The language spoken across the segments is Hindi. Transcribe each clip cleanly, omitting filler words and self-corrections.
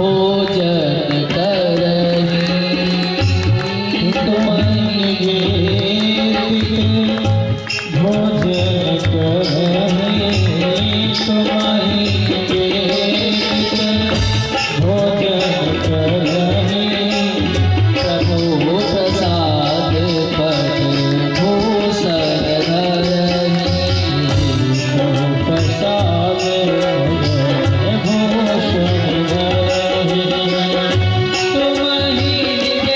भोजन करही तुम्हारी भोजन करही तुम्हारी भोजन करही प्रभु प्रसाद पद भूषण धरही प्रसाद भूषण धरही तुम्हि निवेदित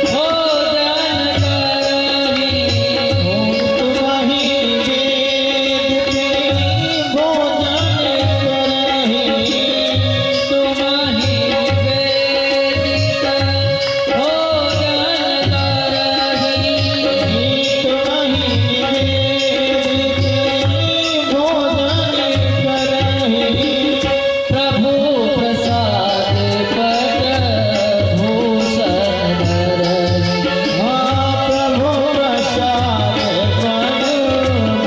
भोजन करही तुम्हारी भोजन करही तुम्हि निवेदित भोजन करही प्रभु प्रसाद पद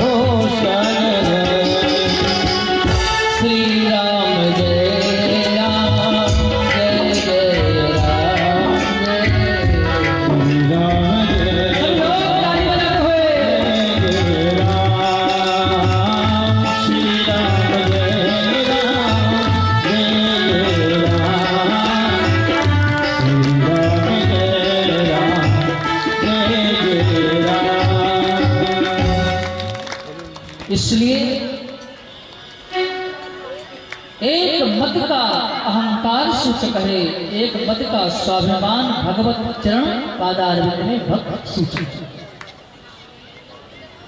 भूषण धरही श्री राम जय राम जय जय राम जय सब लोग ताली बजाते हुए इसलिए एक मत का अहंकार सूचक है, एक मत का स्वाभिमान भगवत चरण पादारविंद में भक्त सूचक है।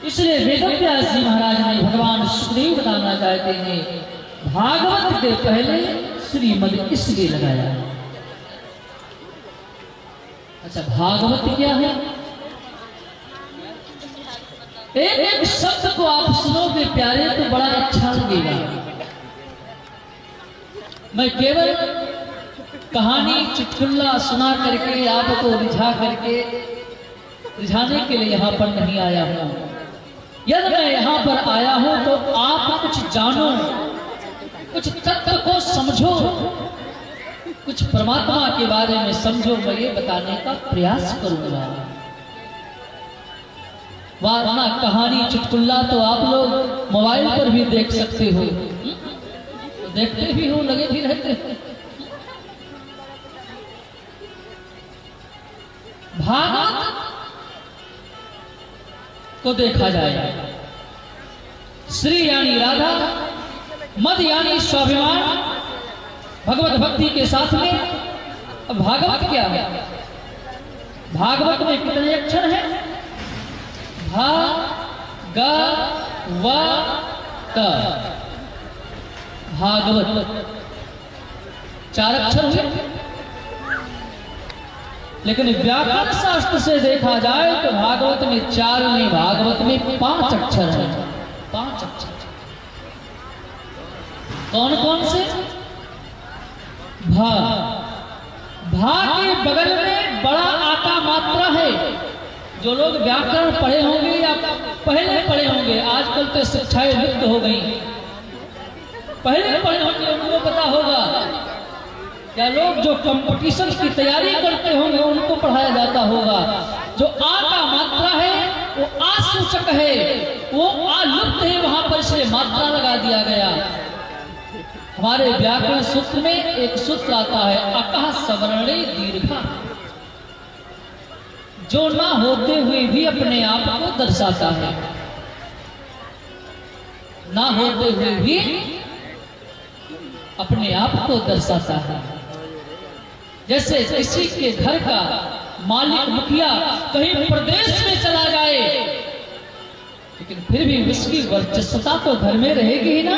इसलिए वेदव्यास जी महाराज ने भगवान सुखदेव बताना चाहते हैं भागवत के पहले श्रीमद इसलिए लगाया। अच्छा, भागवत क्या है? एक शब्द को आप सुनोगे प्यारे तो बड़ा अच्छा लगेगा। मैं केवल कहानी चुटकुल्ला सुना करके आपको रिझाने के लिए यहाँ पर नहीं आया हूँ। यदि मैं यहाँ पर आया हूँ तो आप कुछ जानो, कुछ तत्व को समझो, कुछ परमात्मा के बारे में समझो। मैं ये बताने का प्रयास करूंगा। वरना कहानी चुटकुल्ला तो आप लोग मोबाइल पर भी देख सकते हो, तो देखते भी हो, लगे भी रहते हो। भागवत को देखा जाए, श्री यानी राधा, मद यानी स्वाभिमान, भगवत भक्ति के साथ में। अब भागवत क्या है? भागवत में कितने अक्षर हैं? भा ग व त, भागवत 4 अक्षर हुए। लेकिन व्याकरण शास्त्र से देखा जाए तो भागवत में 4 नहीं, भागवत में 5 अक्षर हैं। 5 अक्षर कौन कौन से? भा, भा के बगल में बड़ा आका मात्रा है। जो लोग व्याकरण पढ़े होंगे या पहले पढ़े होंगे, आजकल तो शिक्षाएं लुप्त हो गई, पहले पढ़े होंगे उनको पता होगा। या लोग जो कंपटीशन की तैयारी करते होंगे उनको पढ़ाया जाता होगा। जो आ का मात्रा है वो आ सूचक है, वो आ लुप्त है वहां पर, इसलिए मात्रा लगा दिया गया। हमारे व्याकरण सूत्र में एक सूत्र आता है, अकः सवर्णे दीर्घा, जो ना होते हुए भी अपने आप को दर्शाता है। ना होते हुए भी अपने आप को दर्शाता है। जैसे किसी के घर का मालिक मुखिया कहीं प्रदेश में चला जाए, लेकिन फिर भी उसकी वर्चस्वता तो घर में रहेगी ही ना।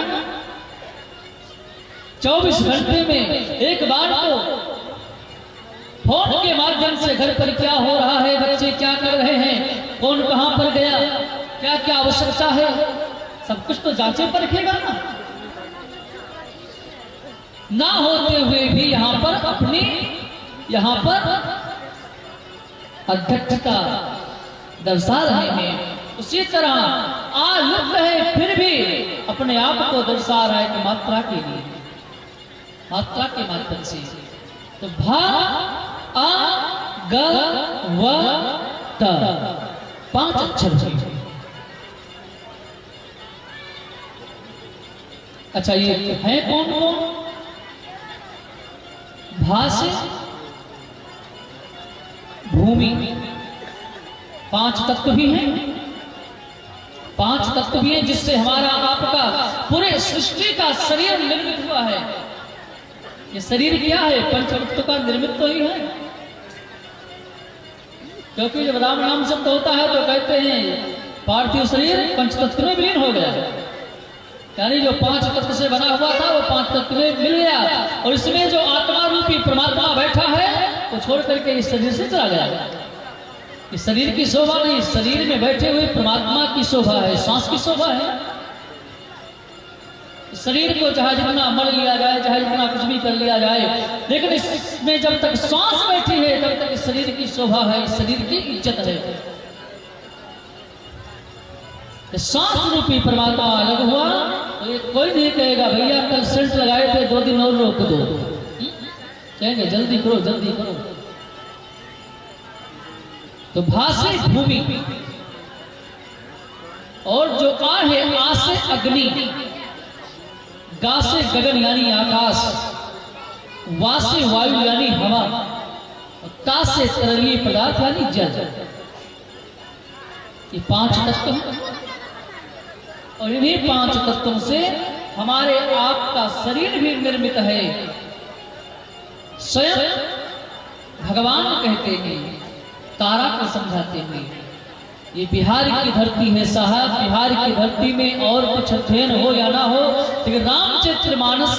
24 घंटे में एक बार तो फोन के माध्यम से घर पर क्या हो रहा है, बच्चे क्या कर रहे हैं, कौन कहां पर गया, क्या क्या आवश्यकता है, सब कुछ तो जांचे पर रखेगा ना होते हुए भी यहाँ पर अध्यक्षता दर्शा रहे हैं। उसी तरह आलुप्त है फिर भी अपने आप को दर्शा रहा है कि मात्रा के लिए। मात्रा के माध्यम से। तो भा आ ग व त 5 अक्षर हुए। अच्छा, ये है कौन कौन? भा से भूमि, 5 तत्व भी हैं, 5 तत्व भी हैं जिससे हमारा आपका पूरे सृष्टि का शरीर निर्मित हुआ है। ये शरीर क्या है? पंचतत्व का निर्मित तो ही है। क्योंकि जब राम नाम शब्द होता है तो कहते हैं पार्थिव शरीर पंचतत्व में विलीन हो गया, यानी जो 5 तत्व से बना हुआ था वो 5 तत्व में मिल गया, और इसमें जो आत्मा रूपी परमात्मा बैठा है वो छोड़ करके इस शरीर से चला गया। इस शरीर की शोभा नहीं, शरीर में बैठे हुए परमात्मा की शोभा है, सांस की शोभा है। शरीर को चाहे जितना मर लिया जाए, चाहे जितना कुछ भी कर लिया जाए, लेकिन इसमें जब तक सांस बैठी है तब तक इस शरीर की शोभा है, इस शरीर की इज्जत है। सांस रूपी परमात्मा अलग हुआ तो ये कोई नहीं कहेगा भैया कल सेंट लगाए थे 2 दिन और रोक दो, कहेंगे जल्दी करो जल्दी करो। तो भा से भूमि, और जो आ है आ से अग्नि, गा से गगन यानी आकाश, वा से वायु यानी हवा, ता से तरलीय पदार्थ यानी जल। ये 5 तत्व हैं, और इन्हीं 5 तत्वों से हमारे आपका शरीर भी निर्मित है। स्वयं भगवान कहते हैं, तारा को समझाते हैं, ये बिहार की धरती है साहब, बिहार की धरती में और कुछ अध्ययन हो या ना हो, लेकिन रामचरितमानस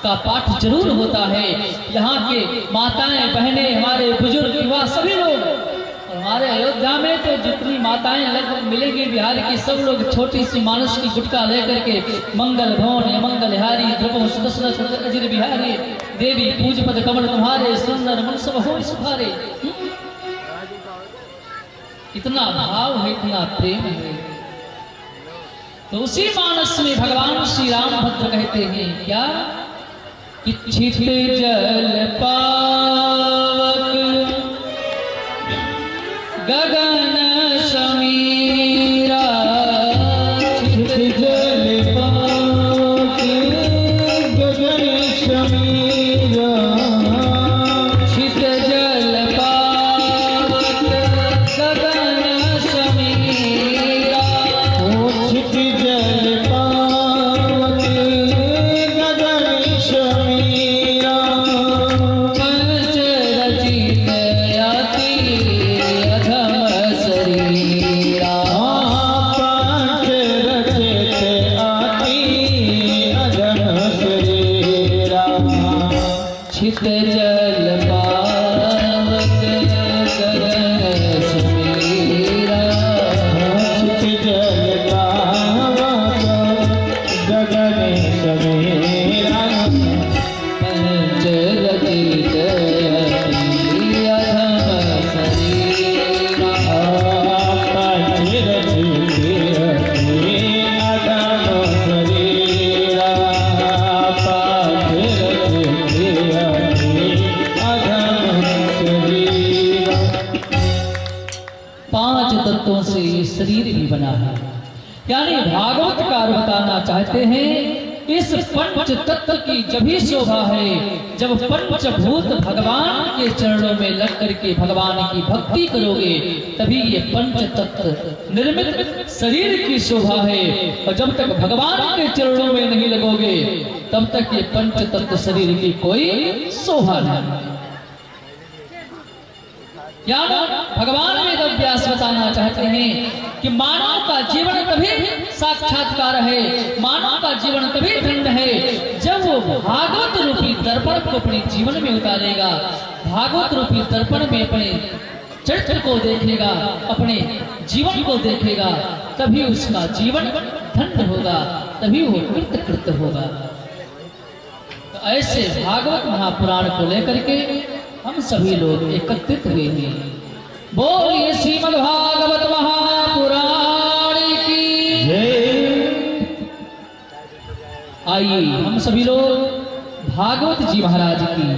का पाठ जरूर होता है। यहाँ के माताएं बहनें, हमारे बुजुर्ग युवा सभी लोग, और हमारे अयोध्या में तो जितनी माताएं लगभग मिलेंगी बिहार की, सब लोग छोटी सी मानस की गुटका लेकर के मंगल भवन या मंगल हारी द्रव सुदर्शन अजिर बिहारी देवी पूज पद कमल तुम्हारे सुंदर मन सब हो सुधारे। इतना भाव है, इतना प्रेम है। तो उसी मानस में भगवान श्री रामभद्र कहते हैं क्या कि छित जल पावक गगन समीरा, छित जल पावक गगन समीरा, छित जल पावक गगन समीरा, छित जल पावक गगन समीरा, पंच रचित अति अधम शरीरा, पंच रचित अति अधम शरीरा, छित जल पावक गगन समीरा, छित जल पावक गगन समीरा, पंच रचित अति अधम शरीरा, पंच रचित अधम शरीरा, पंच रचित अधम शरीरा। 5 तत्वों से ये शरीर भी बना है। यानी भागवतकार बताना चाहते हैं इस पंच तत्व की जब ही शोभा है जब पंचभूत भगवान के चरणों में लग करके भगवान की भक्ति करोगे, तभी ये पंच तत्व निर्मित शरीर की शोभा है। और जब तक भगवान के चरणों में नहीं लगोगे तब तक ये पंच तत्व शरीर की कोई शोभा नहीं। यानी भगवान वेद व्यास बताना चाहते हैं कि मानव का जीवन तभी साक्षात्कार है, मानव का जीवन तभी धन्य है जब वो भागवत रूपी दर्पण को अपने जीवन में उतारेगा, भागवत रूपी दर्पण में अपने चरित्र को देखेगा, अपने जीवन को देखेगा, तभी उसका जीवन धन्य होगा, तभी वो कृतकृत होगा। तो ऐसे भागवत महापुराण को लेकर के हम सभी लोग एकत्रित हुए हैं। बोलिए श्रीमद् भागवत महापुराण की। आइए हम सभी लोग भागवत जी महाराज की।